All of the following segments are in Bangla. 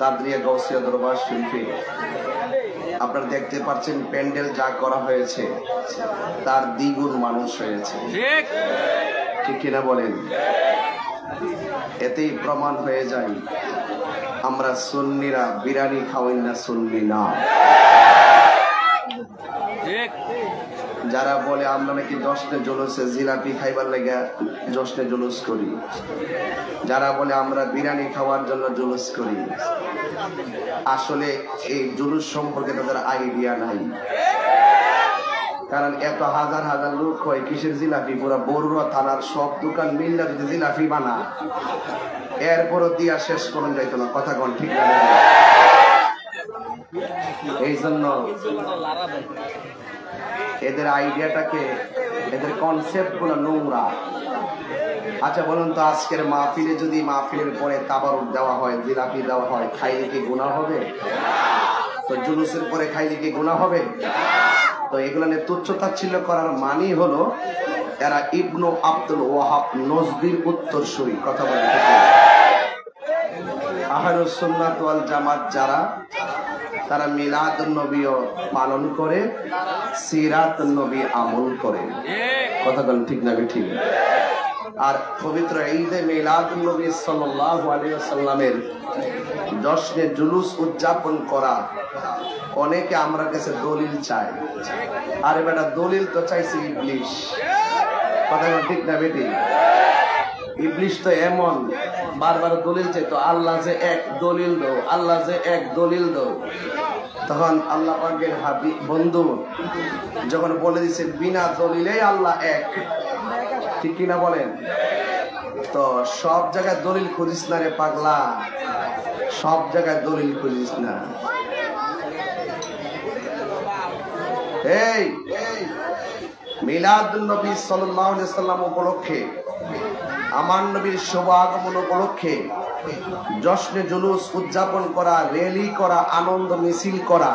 কাদরিয়া গাউসিয়া দরবার শরীফে আপনারা দেখতে পাচ্ছেন প্যান্ডেল যা করা হয়েছে তার দ্বিগুণ মানুষ হয়েছে, ঠিক কিনা বলেন? এতেই প্রমাণ হয়ে যায় আমরা সুন্নিরা বিরিয়ানি খাওয়াই না, সুন্নি না। যারা বলে আমরা নাকি জশ্নে জুলুসে জিলাপি খাইবার লাগা জশ্নে জুলুস করি, যারা বলে আমরা বিরিয়ানি খাওয়ার জন্য জুলুস করি, আসলে এই জুলুস সম্পর্কে তাদের আইডিয়া নাই। কারণ এত হাজার হাজার লোক হয় কিসের জিলাপি? পুরা বড়ুয়া থানার সব দোকান মিল্লা যদি জিলাপি বানা এরপরও দিয়া শেষ করুন যাইত না। কথা কোন ঠিক না? এই জন্য এদের আইডিয়াটাকে, এদের কনসেপ্ট গুলো নোংরা। আচ্ছা বলুন তো, আজকের মাহফিলে যদি মাহফিলের পরে তাবারুক দেওয়া হয়, জিলাপি দেওয়া হয়, খাইলে কি গুনাহ হবে? তো জুলুসের পরে খাইলে কি গুনাহ হবে? তো এগুলো নিয়ে তুচ্ছ-তাচ্ছিল্য করার মানেই হলো এরা ইবনু আব্দুল ওয়াহাব নজদির উত্তরসূরি। কথা বলেন আহলুস সুন্নাত ওয়াল জামাত যারা, তারা মিলাদুন নবীও পালন করে, সিরাতুন নবী আমল করে। কথা বলেন ঠিক না ঠিক? আর পবিত্র ঈদে মিলাদুন নবী সাল্লাল্লাহু আলাইহি ওয়াসাল্লামের জশ্নে জুলুস উদযাপন করা অনেকে আমরা কাছে দলিল চাই। আরে বেটা, দলিল তো চাইছে ইবলিশ। কথা ঠিক না বেটি? ইবলিশ তো এমন বারবার দলিল চাইতো, আল্লাহ যে এক, দলিল দাও, আল্লাহ যে এক, দলিল দাও। তখন আল্লাহ পাকের হাবিব বন্ধু যখন বলে দিছে বিনা দলিলে আল্লাহ এক, ঠিক কিনা বলেন? তো সব জায়গায় দলিল খুঁজিস না রে পাগলা, সব জায়গায় দলিল খুঁজিস না। এই মিলাদুন নবী সাল্লাল্লাহু আলাইহি ওয়াসাল্লাম উপলক্ষে, আমার নবীর শুভ আগমন উপলক্ষে জশ্নে জুলুস উদযাপন করা, র্যালি করা, আনন্দ মিছিল করা,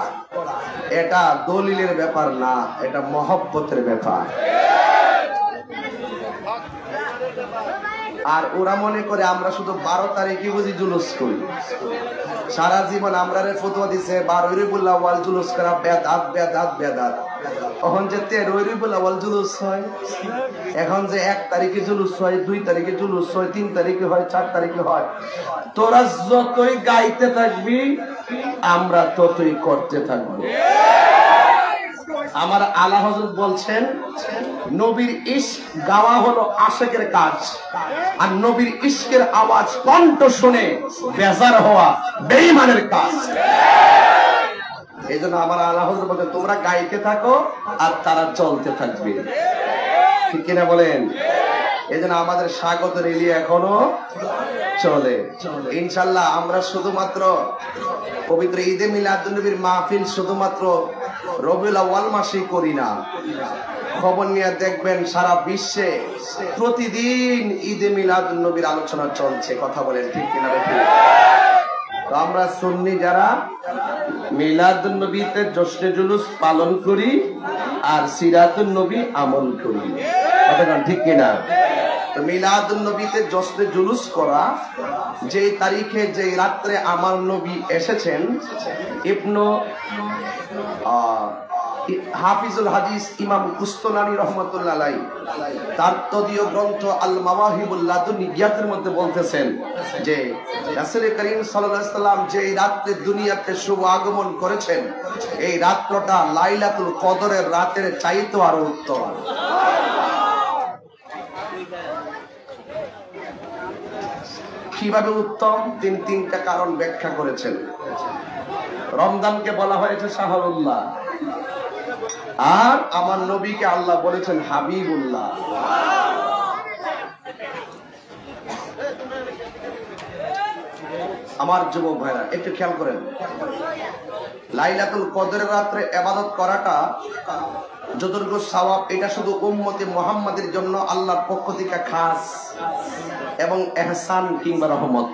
এটা দলিলের ব্যাপার না, এটা মহব্বতের ব্যাপার। আর ওরা মনে করে আমরা শুধু 12 তারিখে বুঝি জুলুস করি। সারা জীবন আমরা ফতোয়া দিছে 12 রবিউল আউয়াল জুলুস করা বেদাত বেদাত বেদাত। এখন যে 13 রবিউল আউয়াল জুলুস হয়, এখন যে 1 তারিখে জুলুস হয়, 2 তারিখে জুলুস হয়, 3 তারিখে হয়, 4 তারিখে হয়, তোরা যতই গাইতে থাকবি আমরা ততই করতে থাকবো। আমার আলা হযরত বলছেন, নবীর ইশক গাওয়া হলো আশিকের কাজ, আর নবীর ইশকের আওয়াজ কণ্ঠ শুনে বেজার হওয়া বেঈমানের কাজ। এই জন্য আমার আলা হযরত বলতে তোমরা গাইতে থাকো আর তারা চলতে থাকবে, ঠিক কিনা বলেন? এই জন্য আমাদের স্বাগত রেলি এখনো চলে। ইনশাল্লাহ আমরা শুধুমাত্র পবিত্র ঈদে মিলাদুন নবীর মাহফিল শুধুমাত্র রবিউল আউয়াল মাসেই করি না। খবর নিয়ে দেখবেন সারা বিশ্বে প্রতিদিন ঈদে মিলাদুন নবীর আলোচনা চলছে। কথা বলেন ঠিক কিনা? তো আমরা সুন্নি যারা মিলাদুন নবীতে জশ্নে জুলুস পালন করি আর সিরাতুন নবী আমল করি। কথা ঠিক কিনা? তো মিলাদুন নবীতে জশ্নে জুলুস করা, যে তারিখে যে রাত্রে আমার নবী এসেছেন, ইবনু হাফিজুল হাদিস ইমাম কুস্তুলানী রহমাতুল্লাহ আলাইহি তার তদীয় গ্রন্থ আল মাওয়াহিবুল লাদুনিয়াতের মধ্যে বলতেছেন যে রাসূল করিম সাল্লাল্লাহু আলাইহি সাল্লাম যে রাতে দুনিয়াতে শুভ আগমন করেছেন, এই রাতটা লাইলাতুল কদরের রাতের চাইতে আরো উত্তম। কিভাবে উত্তম? তিনটা কারণ ব্যাখ্যা করেছেন। রমজানকে বলা হয়েছে শাহরুল্লাহ, আর আমার নবীকে আল্লাহ বলেছেন হাবিবুল্লাহ। আমার যুবক ভাইরা একটু খেয়াল করেন, লাইলাতুল কদরের রাত্রে ইবাদত করাটা যতটুকু সওয়াব, এটা শুধু উম্মতে মুহাম্মাদের জন্য আল্লাহর পক্ষ থেকে খাস এবং ইহসান কিংবা রহমত।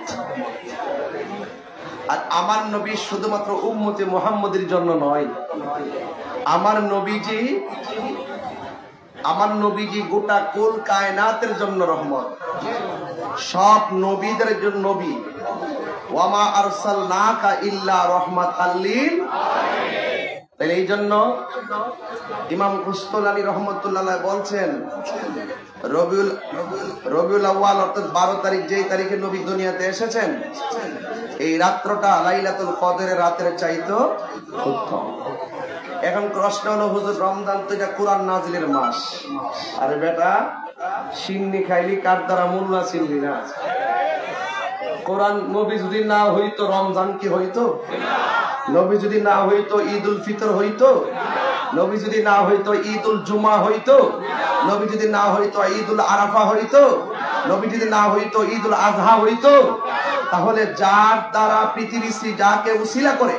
আর আমার নবী শুধুমাত্র উম্মতে মুহাম্মাদের জন্য নয়, আমার নবীজি গোটা কুল কায়নাতের জন্য রহমত। সব নবীদের জন্য নবী, ওয়ামা আরসালনাকা ইল্লা রাহমাতাল লিল আলামিন। তাই এই জন্য ইমাম কুস্তুলানী রহমতুল্লাহ বলছেন রবিউল আউয়াল অর্থাৎ 12 তারিখ, যেই তারিখে নবী দুনিয়াতে এসেছেন, এই রাত্রটা লাইলাতুল কদরের রাতের চাইতো উত্তম। এখন প্রশ্ন হলো, হুজুর রমজান তো এটা কোরআন নাজিলের মাস। আরে বেটা, সিন্নি খাইলি কার দ্বারা মোল্লা চিনলি না? কোরআন নবী যদি না হইতো রমজান কি হইতো? নবী যদি না হইতো ঈদ উল ফিতর হইতো? নবী যদি না হইতো ঈদ উল জুমা হইতো? নবী যদি না হইতো ঈদ উল আরাফা হইতো? নবী যদি না হইতো ঈদ উল আজহা হইতো? তাহলে যার দ্বারা পৃথিবী যাকে উসিলা করে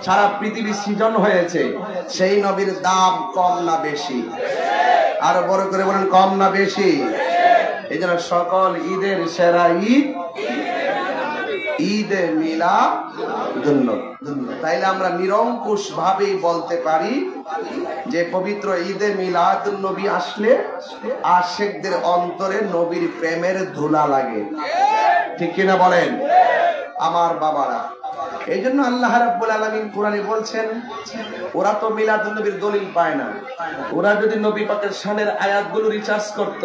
সারা পৃথিবী সৃজন হয়েছে, সেই নবীর দাম কম না বেশি? আরো বড় করে বলেন, কম না বেশি? এই জন্য সকল ঈদের সেরা ঈদ ঈদে মিলাদুন্নবী। তাইলে আমরা নিরঙ্কুশ ভাবেই বলতে পারি যে পবিত্র ঈদে মিলাদুন্নবী আসলে আশিকদের অন্তরে নবীর প্রেমের ধুলা লাগে। ঠিক কিনা বলেন আমার বাবারা? এই জন্য আল্লাহ রাব্বুল আলামিন কোরআনে বলছেন, ওরা তো মিলাদুন্নবীর দলিল পায় না। ওরা যদি নবী পাকের শানের আয়াতগুলো রিসার্চ করত,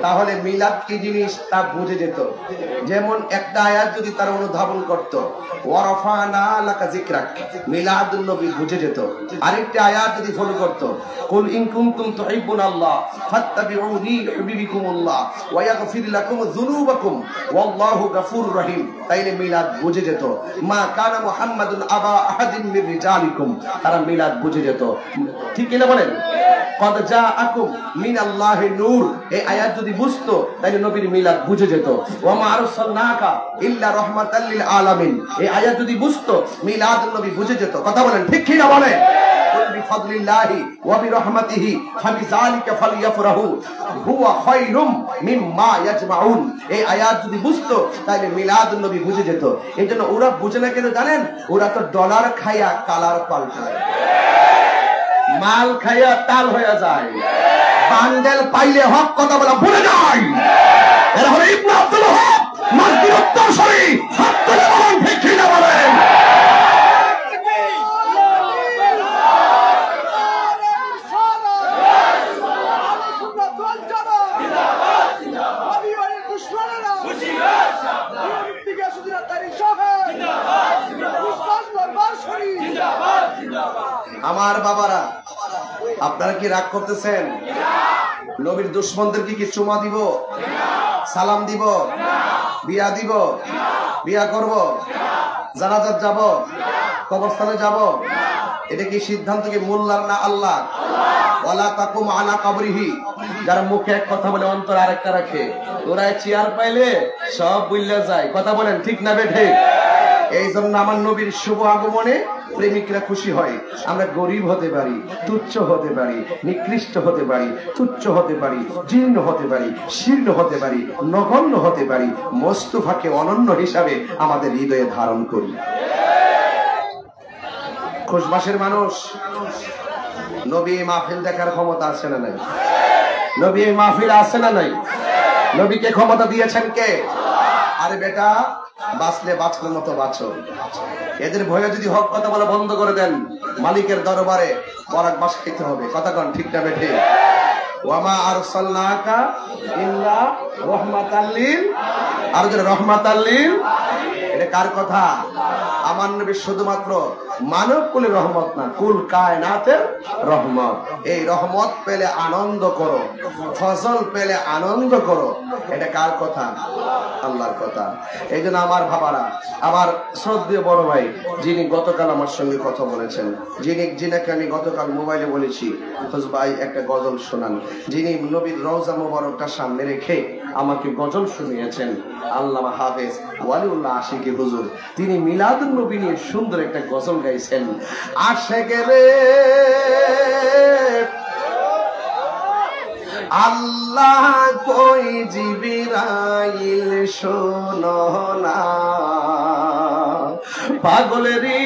তাহলে মিলাদ কি জিনিস তা বুঝে যেত। যেমন একটা আয়াত যদি তারা অনুধাবন করত, ওয়ারাফানা লাকা যিকরাক, মিলাদুন্নবী বুঝে যেত। আরেকটা আয়াত যদি ফলো করত, কুল ইন কুনতুম তুহিব্বুনাল্লাহ ফাত্তাবিউনি ইউহিব্বুকুমুল্লাহ ওয়া ইয়াগফির লাকুম যুনুবাকুম ওয়াল্লাহু গফুরুর রহিম, তাইলে মিলাদ বুঝে যেত। মা কানা মুহাম্মাদুন আবা আহাদিন মির রিজালিকুম, তারা মিলাদ বুঝে যেত। ঠিক কিনা বলেন? কদ জাআকুম মিনাল্লাহি নূর, এই আয়াত যদি বুঝতো তাহলে নবীর মিলাদ বুঝে যেত। ওয়া মা আরসালনাকা ইল্লা রাহমাতাল লিল আলামিন, এই আয়াত যদি বুঝতো মিলাদুন নবী বুঝে যেত। কথা বলেন ঠিক কিনা বলেন? কুল বিফাদলিল্লাহি ওয়া বিরহমাতিহি ফাবিযালিকা ফালইফরাহু হুয়া খায়রুম মিম্মা ইয়াজমাউন, এই আয়াত যদি বুঝতো তাহলে মিলাদুন নবী বুঝে যেত। এইজন্য ওরা বুঝে না কেন জানেন? ওরা তো ডলার খাইয়া কালার পাল্টায়, মাল খাইয়া তাল হয়ে যায়, বান্ডেল পাইলে হক কথা বলা ভুলে যায়। এরা হলো ইবনে আব্দুল ওয়াহাব মসজিদ উত্তরসূরি। হক করে বলেন ঠিক কিনা বলেন? আমার বাবারা, আপনারা কি রাগ করতেছেন? নবীর দুশমনদেরকে কি চুমা দিব, সালাম দিব, বিয়া দিব, বিয়া করব, জানাজাত যাব, কবরস্থানে যাব? এটা কি সিদ্ধান্ত কি মোল্লার না আল্লাহ? ওয়ালা তাকুম আলা কবরিহি, যারা মুখে এক কথা বলে অন্তর আরেকটা রাখে, ওরা চেয়ার পাইলে সব বুইল্লা যায়। কথা বলেন ঠিক না বেঠিক? এই জন্য আমার নবীর শুভ আগমনে প্রেমিকরা খুশি হয়। আমরা গরিব হতে পারি, তুচ্ছ হতে পারি, নিকৃষ্ট হতে পারি, তুচ্ছ হতে পারি, জীর্ণ হতে পারি, শীর্ণ হতে পারি, নগণ্য হতে পারি, মোস্তফাকে অনন্য হিসাবে আমাদের হৃদয়ে ধারণ করি। খুশবাসের মানুষ, নবী মাহফিল দেখার ক্ষমতা আছে না নাই? নবী মাহফিল আছে না নাই? নবীকে ক্ষমতা দিয়েছেন কে? আরে বেটা, বাঁচলে বাঁচলের মতো বাঁচো। এদের ভয়ে যদি হক কথা বলা বন্ধ করে দেন, মালিকের দরবারে পরাগ বাস খেতে হবে। কথা কন ঠিক না বেঠে? ওয়ামা আরসালনাকা ইল্লা রাহমাতাল লিল, আর যারা রাহমাতাল লিল, এটা কার কথা? আমার নবী শুধুমাত্র মানব কুলের রহমত না, কুল কায়নাতের রহমত। এই রহমত পেলে আনন্দ করো, ফজল পেলে আনন্দ করো। এটা কার কথা? আল্লাহর কথা। এই জন্য আমার বাবারা, আমার শ্রদ্ধেয় বড় ভাই, যিনি গতকাল আমার সঙ্গে কথা বলেছেন, যিনাকে আমি গতকাল মোবাইলে বলেছি, ভাই একটা গজল শোনান, যিনি নবীর রওজা মোবারকটা সামনে রেখে আমাকে গজল শুনিয়েছেন, আল্লামা হাফেজ ওয়ালিউল্লাহ আশিকি হুজুর, তিনি মিলাদুন নবী নিয়ে সুন্দর একটা গজল গাইছেন। আশিকে রে আল্লাহ কই জিবরাইল শোনো না, পাগলেরি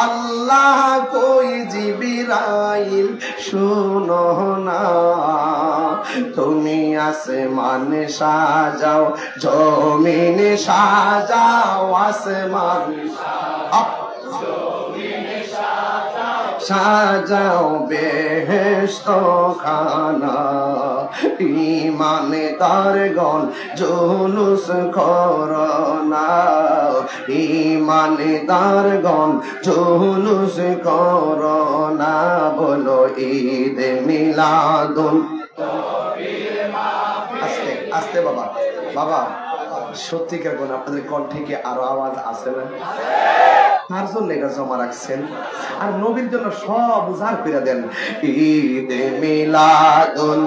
আল্লাহ কই জিবরাইল শোনো না, তুমি আসমান সাজাও, জমিন সাজাও, আসমান সাজাও বেহেশত খানা। ইমানদারগণ জুলুস করোনা, ইমানদারগণ জুলুস করোনা। বলো ঈদ মিলাদুন। আস্তে আস্তে বাবা, বাবা সত্যিকার কোন আপনাদের কণ্ঠে কি আরো আওয়াজ আছে না? তার জন্য এটা জমা রাখছেন। আর নবীর জন্য সব উজাড় করে দেন। ঈদ মিলাদুন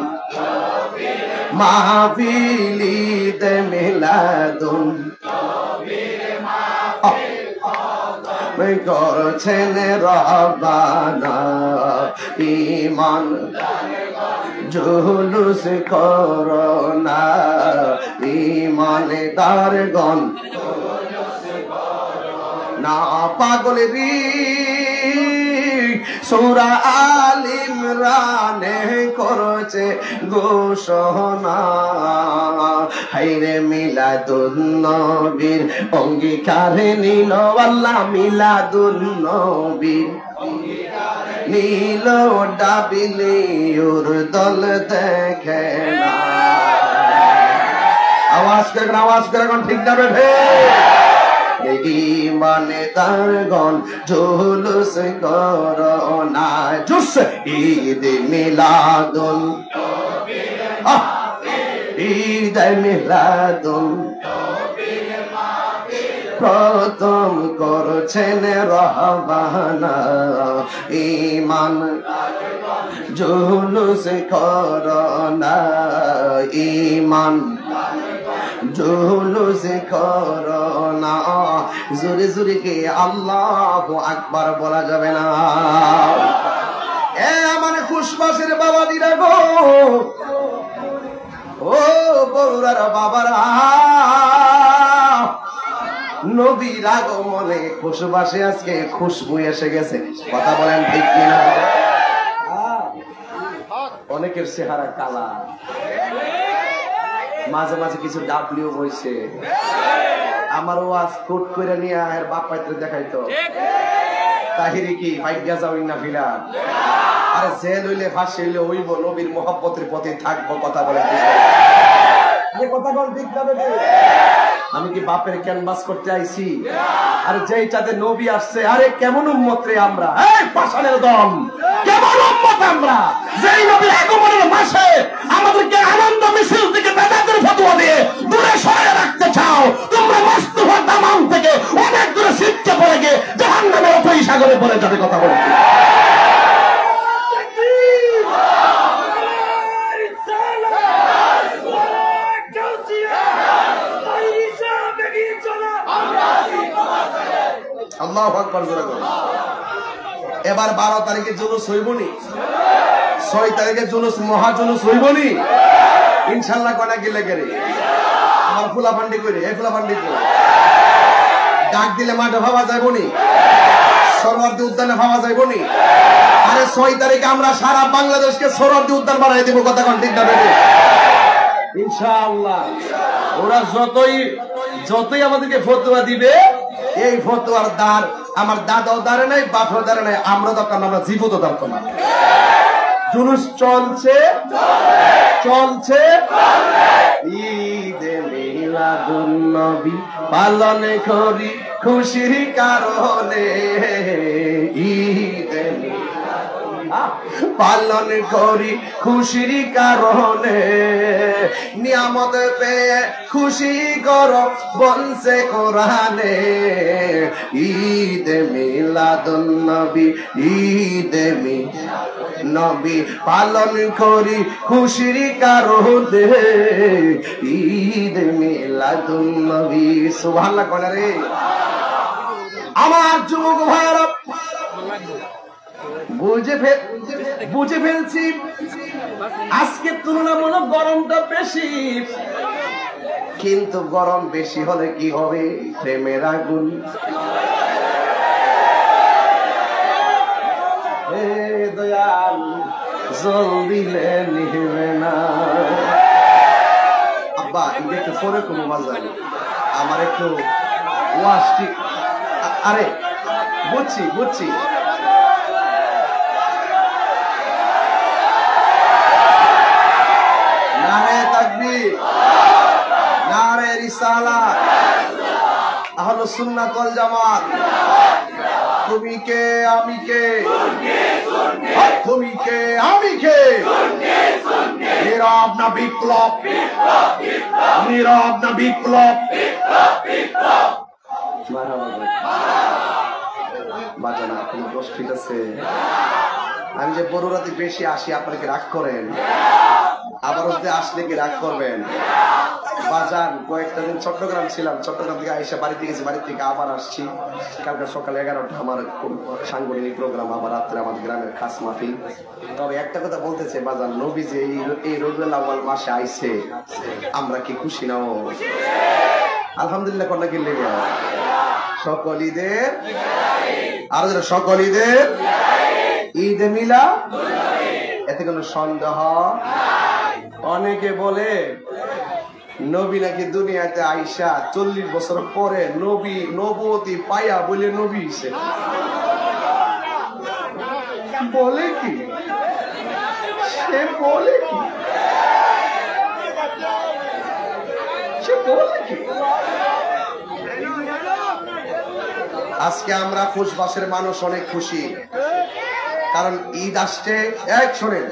মাহফিল, ঈদ মিলাদুন করছেন রব্বানা। ঈমান জুলুস করোনা, ঈমানদারগণ না পাগলের সূরা আল ইমরানে করছে ঘোষণা। হায়রে মিলাদুন নবীর অঙ্গীকারে নিল আল্লাহ, মিলাদুন নবীর নীল ডাবিলে ওর দল দেখে না। আওয়াজ করে এখন ঠিক যাবে ভে। ইমানদারগণ জুলুস করোনা, জুস ঈদ মিলাদুন, ঈদ মিলাদুন প্রথম করছেন রহবানা। ঈমান জুলুস করোনা, ঈমান জুলুস করোনা। জোরে জোরে কে আল্লাহু আকবার বলা যাবে না? এ আমার খুশবাসের বাবা দিরা গো, ও বউরার বাবারা, নবীর আগমনে খুশবাসে আজকে খুশবু এসে গেছে। কথা বলেন ঠিক কিনা? অনেকের চেহারা কালা, মাঝে মাঝে কিছু ডাবলিও বইছে। আমার ওয়াজ কোট করে নিয়ে আর বাপ পাইতে দেখাইতো তাহিরি কি ভাগ্যা যাওই না ফিরা। আরে জেল হইলে ফাঁসি হইলে হইব, নবীর মহব্বতের প্রতি থাকবো। কথা বলে কথা বল ঠিক যাবে। আমি কি বাপের ক্যানভাস করতে আইছি? আরে যেই চাঁদে নবী আসছে, আরে কেমন উম্মত রে আমরা, এই পাষাণের দল, কেমন উম্মত আমরা। যেই নবীর আগমনের মাসে আমাদেরকে আনন্দ মিছিল থেকে বেদাতের ফতোয়া দিয়ে দূরে সরিয়ে রাখতে চাও। তোমরা মুস্তাফা দামাম থেকে অনেক দূরে ছিটকে পড়ে গিয়ে জাহান্নামের অথই সাগরে পড়ে যাবে। কথা বলতে আল্লাহু আকবার জোরে বলেন। এবার 12 তারিখে জুলুস হইবনি, 6 তারিখে জুলুস, মহা জুলুস হইবনি ইনশাআল্লাহ। কয়টা গিলে গেরে আমার ফুলা পান্ডি কইরে, এই ফুলা পান্ডি কই ডাক দিলে মাঠে ভাবা যাইবনি, সরোয়ার্দী উদ্যানে ভাবা যাইবনি। আরে 6 তারিখে আমরা সারা বাংলাদেশকে সরোয়ার্দী উদ্যান বানাই দিব। কথা কোন ঠিক না বেশি ইনশাআল্লাহ। ওরা যতই আমাদেরকে ফতোয়া দিবে, এই ফতোয়ার দ্বার আমার দাদাও দাঁড়ে নাই, বাপও দাঁড়ে নাই, আমরা দরকার না, আমরা জীবত দরকার না। জুলুস চলছে চলছে। ঈদ মিলাদুন নবী পালন করি খুশির কারণে, ঈদ পালন করি খুশির কারণে। নিয়ামত পেয়ে খুশি করো বলছে কোরআনে। ঈদ মিলাদুন নবী, ঈদ নবী পালন করি খুশির কারণে, ঈদ মিলাদুন নবী। সুবহানাল্লাহ কোনা রে আমার যুবক ভাইরা, বুঝে ফেলছি আজকে তুলনামূলক গরমটা বেশি, কিন্তু গরম বেশি হলে কি হবে? প্রেমের আগুন। হে দয়াল, জল দিলে নিবে না। আব্বা একটু পরে কোনো বাজার আমার একটু ওয়াশ ঠিক। আরে বুঝছি বুঝছি। নারে তাকবীর, নারে রিসালাত, আহলে সুন্নাত ওয়াল জামাত। তুমি কে আমি কে, তুমি কে আমি কে, নীরব না বিপ্লব, নীরব না বিপ্লব। বাজানা কোনো দোষ ঠিক আছে? আমি যে বড় রাতে বেশি আসি আপনাকে রাগ করেন? আবার যদি আসলে কি রাগ করবেন? বাজান কয়েকটা দিন চট্টগ্রাম ছিলাম, চট্টগ্রাম থেকে আইসা বাড়িতে গেছি, বাড়ি থেকে আবার আসছি। কালকে সকালে 11টা আমার সাংগঠনিক প্রোগ্রাম, আবার রাত্রে আমাদের গ্রামের খাস মাহফিল। তবে একটা কথা বলতেছে বাজান, নবী যে এই রবিউল আউয়াল মাসে আইছে, আমরা কি খুশি না? আলহামদুলিল্লাহ কন্যা কিনলে সকল ঈদের আর সকল ঈদের ঈদ মিলা, এতে কোনো সন্দেহ। অনেকে বলে নবী নাকি দুনিয়াতে আইসা 40 বছর পরে নবুয়তি পাইয়া বলে নবী হইছে। বলে কি সে, বলে কি সে, বলে কি? আজকে আমরা খুশবাসের মানুষ অনেক খুশি, কারণ ঈদ আসছে। এক শোনেন,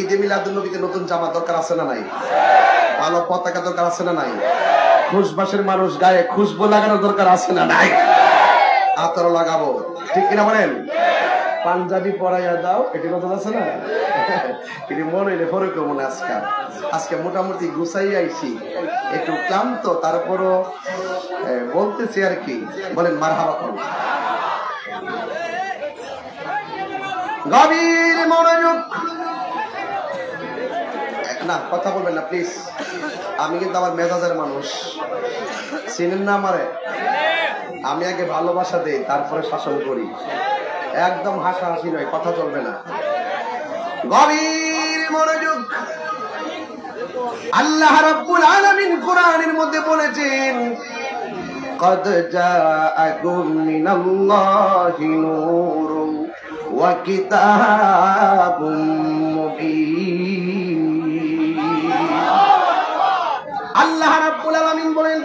ঈদে মিলাদুন নবীতে নতুন জামা দরকার আছে না নাই? ভালো পতাকা দরকার আছে না নাই? খুশবাসের মানুষ গায়ে খুশবু লাগানোর দরকার আছে না নাই? আতর লাগাবো, ঠিক কিনা বলেন? পাঞ্জাবি পরাইয়া দাও, এটি কথা আছে না? এটি মনে হইলে পরে কেমন আজকে মোটামুটি গুছাই আইছি, একটু ক্লান্ত, তারপরও বলতেছি আর কি। বলেন মারহাবা করুন। গভীর মনোযোগ, না কথা বলবেন না প্লিজ। আমি কিন্তু আমার মেজাজের মানুষ, চিনেন না আমারে? আমি আগে ভালোবাসা দেই, তারপরে শাসন করি। একদম হাসাহাসি নয়, কথা চলবে না। গভীর মনোযোগ। আল্লাহ রাব্বুল আলামিন কোরআনের মধ্যে বলেছেন, قد جاءكم من الله نور وكتاب مبين। আল্লাহ রাব্বুল আলামিন বলেন,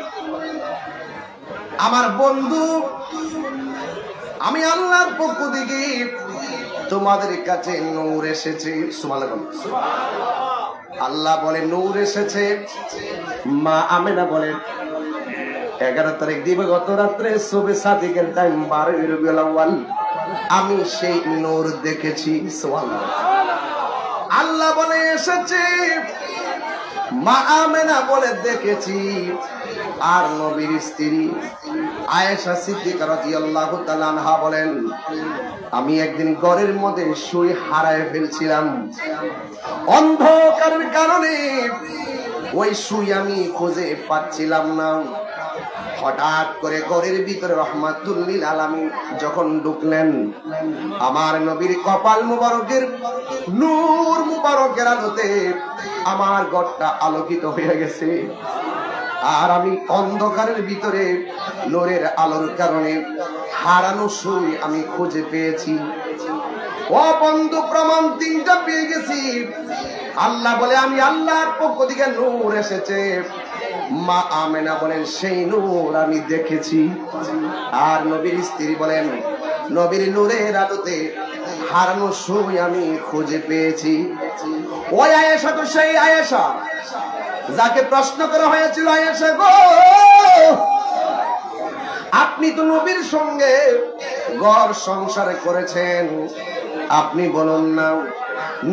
আমার বন্ধু আমি আল্লাহর পক্ষ থেকে তোমাদের কাছে নূর এসেছে। সুবহানাল্লাহ। আল্লাহ বলে নূর এসেছে। মা আমেনা বলেন 11 তারিখ দিবাগত রাত্রে সুবহে সাদিকের টাইম 12 রবিউল আউয়াল আমি সেই নূর দেখেছি। সুবহানাল্লাহ। আল্লাহ বলে এসেছে, মা আমেনা বলে দেখেছি। আর নবীর স্ত্রী আয়েশা সিদ্দিকা রাদিয়াল্লাহু তাআলা আনহা বলেন, আমি একদিন ঘরের মধ্যে শুয়ে হারায় ফেলছিলাম। অন্ধকারের কারণে ওই শুয়ে আমি খুঁজে পাচ্ছিলাম না। হঠাৎ করে ঘরের ভিতরে রাহমাতুল লিল আলামিন যখন ঢুকলেন, আমার নবীর কপাল মুবারকের নূর মুবারকের আলোতে আমার ঘরটা আলোকিত হয়ে গেছে। আর আমি অন্ধকারের ভিতরে নূরের আলোর কারণে হারানো সুই আমি খুঁজে পেয়েছি। ও বন্ধু, প্রমাণ 3টা পেয়ে গেছি। আল্লাহ বলে আমি আল্লাহর পক্ষ থেকে নূর এসেছে। মা আমেনা বলেন সেই নূর আমি দেখেছি। আর নবীর স্ত্রী বলেন নবীর নূরের আলোতে হারানো সুই আমি খুঁজে পেয়েছি। ওই আয়েশা তো সেই আয়েশা যাকে প্রশ্ন করা হয়েছিল, আয়েশা গো আপনি তো নবীর সঙ্গে ঘর সংসার করেছেন, আপনি বলুন না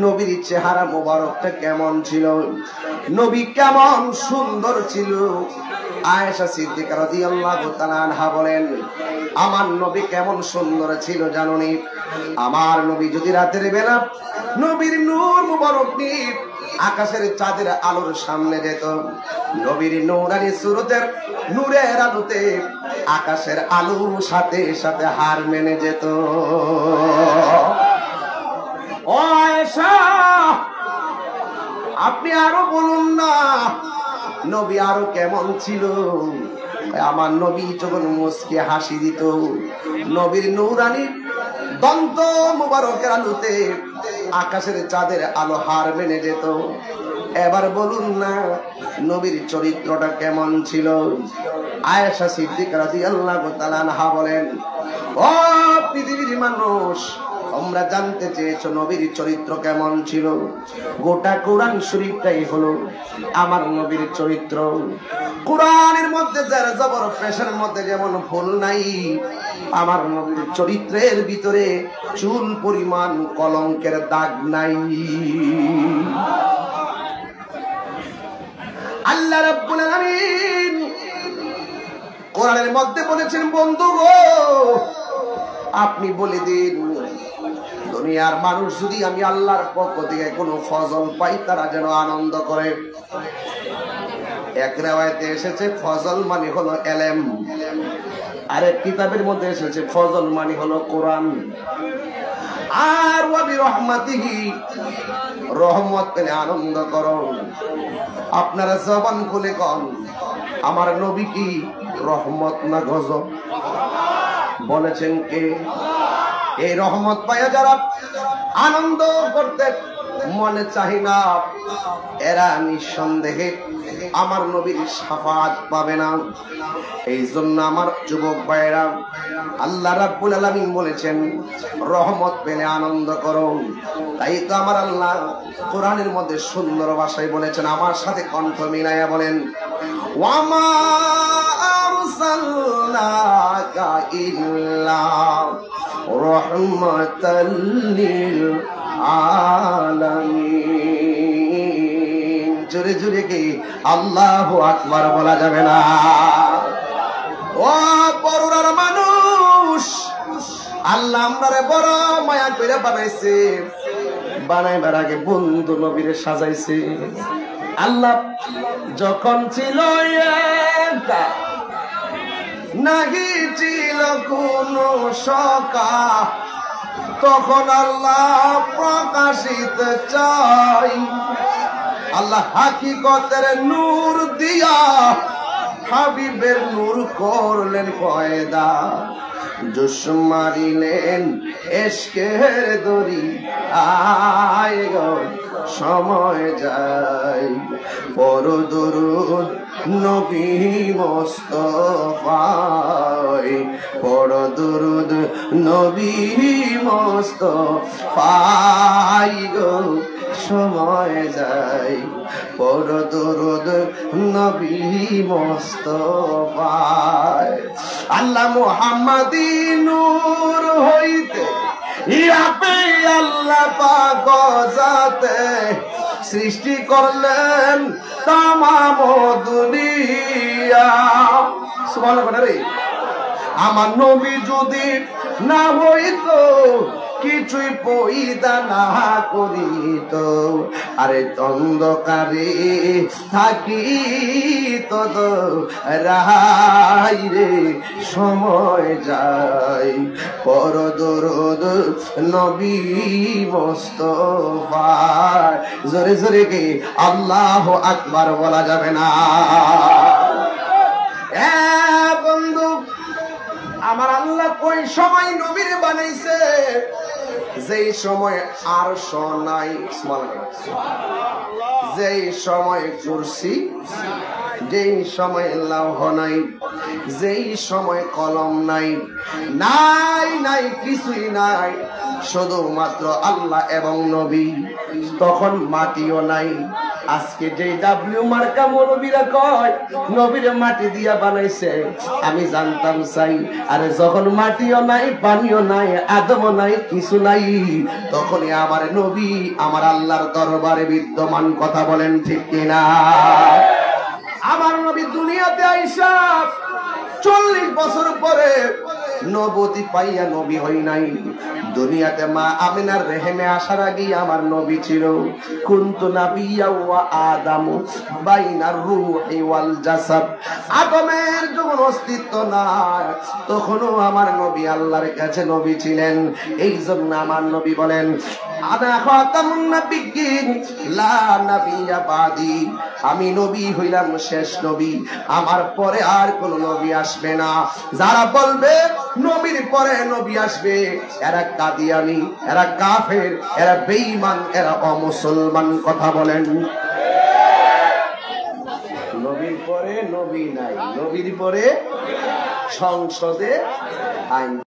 নবীর চেহারা মোবারকটা কেমন ছিল, নবী কেমন সুন্দর ছিল। আয়েশা সিদ্দিকা রাদিয়াল্লাহু তাআলা আনহা বলেন, আমার নবী কেমন সুন্দর ছিল জানুনি? আমার নবী যদি রাতের বেলা নবীর নূর মুবারক নিয়ে আকাশের চাঁদের আলোর সামনে যেত, নবীর নূরানি সুরতের নূরের আলোতে আকাশের আলোর সাথে সাথে হার মেনে যেত। ও আয়েশা আপনি আরো বলুন না নবী আরো কেমন ছিল? আমার নবী যখন মুস্কি হাসি দিত, নবীর নূরানি দন্ত মুবারকের আলোতে আকাশের চাঁদের আলো হার মেনে যেত। এবার বলুন না নবীর চরিত্রটা কেমন ছিল? আয়েশা সিদ্দিকা রাদিয়াল্লাহু তাআলা আনহা বলেন, ও পৃথিবীর মানুষ, তোমরা জানতে চেয়েছো নবীর চরিত্র কেমন ছিল? গোটা কোরআন শরীফটাই হলো আমার নবীর চরিত্র। কোরআনের মধ্যে যার জবর পেশের মধ্যে যেমন ভুল নাই, আমার নবীর চরিত্রের ভিতরে চুল পরিমাণ কলঙ্কের দাগ নাই। আল্লাহ রাব্বুল আলামিন কোরআনের মধ্যে বলেছেন, বন্ধু গো আপনি বলে দিন দুনিয়ার মানুষ যদি আমি আল্লাহর পক্ষ থেকে কোনো ফজল পাই তারা যেন আনন্দ করে। এক রিওয়ায়াতে এসেছে ফজল মানে হলো এলেম, আরেক কিতাবের মধ্যে এসেছে ফজল মানে হলো কোরআন। আর ওয়া বিরহমাতিহি, রহমত পেলে আনন্দ করো। আপনারা জবান খুলে কন, আমার নবী কি রহমত না গজব? বলেছেন কে? এই রহমত পাইয়া যারা আনন্দ করতে মনে চাহি না, এরা নিঃসন্দেহে আমার নবীর শাফাত পাবে না। এই জন্য আমার যুবক ভাইরা, আল্লাহ রাব্বুল আলামিন বলেছেন রহমত পেলে আনন্দ করো। তাই তো আমার আল্লাহ কোরআনের মধ্যে সুন্দর ভাষায় বলেছেন, আমার সাথে কণ্ঠ মিলাইয়া বলেন, ওয়ামা আরসালনাকা ইল্লা রাহমাতাল লিল আলামিন। জোরে জোরে কি আল্লাহু আকবার বলা যাবে না? ও বড়রার মানুষ, আল্লাহ আমরারে বড় মায়া করে বানাইছে, বানাইবার আগে বন্ধু নবীরে সাজাইছে। আল্লাহ যখন ছিল একা, নাহি ছিল কোনো সকা, তখন আল্লাহ প্রকাশিত চাই। আল্লাহ হাকিকতের নূর দিয়া হাবিবের নূর করলেন পয়দা, জোশ মারিলেন এশকের দড়ি, আয় গো সময় যায়। পড় দরুদ নবী মুস্তাফায়, পড় দরুদ নবী মুস্তাফায় গো সময় যায়। পড় দরুদ নবী মুস্তাফায়। আল্লাহ মুহাম্মাদি নূর হইতে ইয়াবে আল্লাহ পাক জাতে সৃষ্টি করলেন তামাম দুনিয়া। সুবহানাল্লাহ রে। আমার নবী যদি না হইতো, কিছুই পয়দা না করিত, আরে অন্ধকারে থাকিত রাহাই রে সময় যায়। পর দরুদ নবী মুস্তাফা। জোরে জোরে কে আল্লাহু আকবার বলা যাবে না? বন্ধু আমার আল্লাহ কোন সময় নবীর বানাইছে? যেই সময় আরশ নাই, যেই সময় কুরসি, যেই সময় লৌহ নাই, যেই সময় কলম নাই, নাই নাই কিছুই নাই, শুধুমাত্র আল্লাহ এবং নবী। তখন মাটিও নাই। আজকে যে ডাব্লিউ মার্কা মৌলবীরা কয় নবীরে মাটি দিয়া বানাইছে, আমি জানতাম চাই, আরে যখন মাটিও নাই, পানিও নাই, আদমও নাই, কিছু নাই, তখনই আমার নবী আমার আল্লাহর দরবারে বিদ্যমান। কথা বলেন ঠিক কিনা? আমার নবী দুনিয়াতে আইসা 40 বছর পরে নবুয়তি পাইয়া নবী হই নাই। দুনিয়াতে মা আমিনার রেহেমে আসার আগে আমার নবী ছিল। কুনতু নাবিয়্যা ওয়া আদামু বাইনার রূহি ওয়াল জাসাদ। আদমের যখন অস্তিত্ব নাই তখনও আমার নবী আল্লাহর কাছে নবী ছিলেন। এই জন্য আমার নবী বলেন, আনা খাতামুন নাবিয়্যিন লা নাবিয়্যা বাদি। আমি নবী হইলাম শেষ নবী, আমার পরে আর কোন নবী আসবে না। যারা বলবে নবীর পরে নবী আসবে, এরা কাদিয়ানি, এরা কাফের, এরা বেঈমান, এরা অমুসলমান। কথা বলেন। নবীর পরে নবী নাই, নবীর পরে সংসদে আইন।